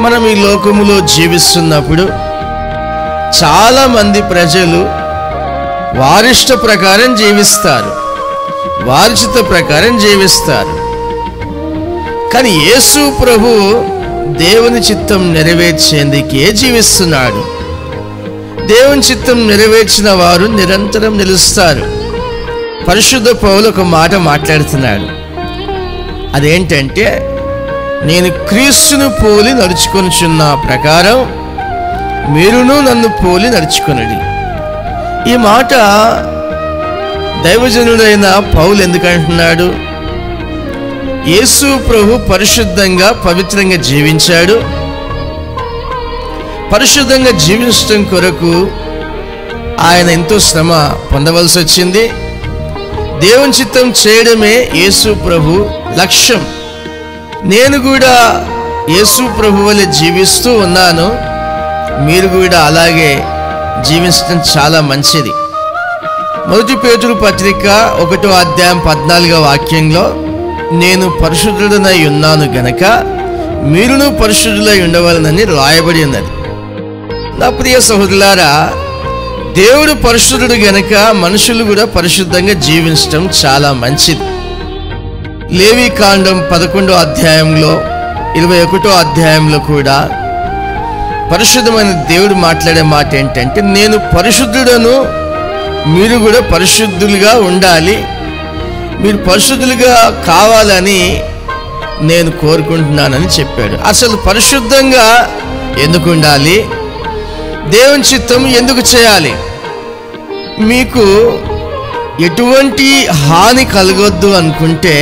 మనం ఈ లోకములో జీవిస్తున్నప్పుడు చాలామంది ప్రజలు వారిష్ట ప్రకారం జీవిస్తారు, వారి చిత్త ప్రకారం జీవిస్తారు. కానీ యేసు ప్రభు దేవుని చిత్తం నెరవేర్చేందుకే జీవిస్తున్నాడు. దేవుని చిత్తం నెరవేర్చిన వారు నిరంతరం నిలుస్తారు. పరిశుద్ధ పౌలు ఒక మాట మాట్లాడుతున్నాడు. అదేంటంటే, నేను క్రీస్తును పోలి నడుచుకొనుచున్న ప్రకారం మీరును నన్ను పోలి నడుచుకొనుడి. ఈ మాట దైవజనుడైన పౌలు ఎందుకంటున్నాడు? యేసు ప్రభు పరిశుద్ధంగా పవిత్రంగా జీవించాడు. పరిశుద్ధంగా జీవించడం కొరకు ఆయన ఎంతో శ్రమ పొందవలసి వచ్చింది. దేవుని చిత్తం చేయడమే యేసు ప్రభు లక్ష్యం. నేను కూడా యేసు ప్రభు వలె జీవిస్తూ ఉన్నాను, మీరు కూడా అలాగే జీవించడం చాలా మంచిది. మొదటి పేతురు పత్రిక 1వ అధ్యాయం 14వ వాక్యంలో, నేను పరిశుద్ధుడనై ఉన్నాను గనక మీరును పరిశుద్ధులై ఉండవలనని రాయబడి ఉన్నది. నా ప్రియ సహోదరులారా, దేవుడు పరిశుద్ధుడు గనక మనుషులు కూడా పరిశుద్ధంగా జీవించడం చాలా మంచిది. లేవి కాండం 11వ అధ్యాయంలో 21వ అధ్యాయంలో కూడా పరిశుద్ధమైన దేవుడు మాట్లాడే మాట ఏంటంటే, నేను పరిశుద్ధుడను, మీరు కూడా పరిశుద్ధులుగా ఉండాలి, మీరు పరిశుద్ధులుగా కావాలని నేను కోరుకుంటున్నానని చెప్పాడు. అసలు పరిశుద్ధంగా ఎందుకు ఉండాలి? దేవుని చిత్తం ఎందుకు చేయాలి? మీకు ఎటువంటి హాని కలగొద్దు అనుకుంటే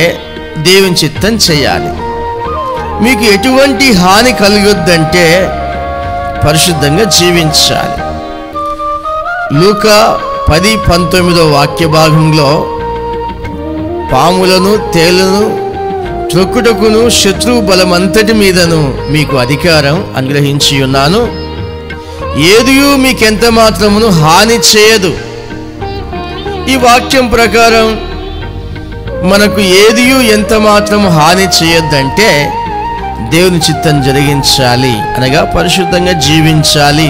దేవుని చిత్తం చేయాలి. మీకు ఎటువంటి హాని కలగొద్దంటే పరిశుద్ధంగా జీవించాలి. లూకా 10:19 వాక్య భాగంలో, పాములను తేళ్లను త్రొక్కుటకును శత్రువు బలమంతటి మీదను మీకు అధికారం అనుగ్రహించి ఉన్నాను, ఏదియూ మీకెంత మాత్రమును హాని చేయదు. ఈ వాక్యం ప్రకారం మనకు ఏదియూ ఎంత మాత్రం హాని చేయొద్దంటే దేవుని చిత్తం జరిగించాలి, అనగా పరిశుద్ధంగా జీవించాలి.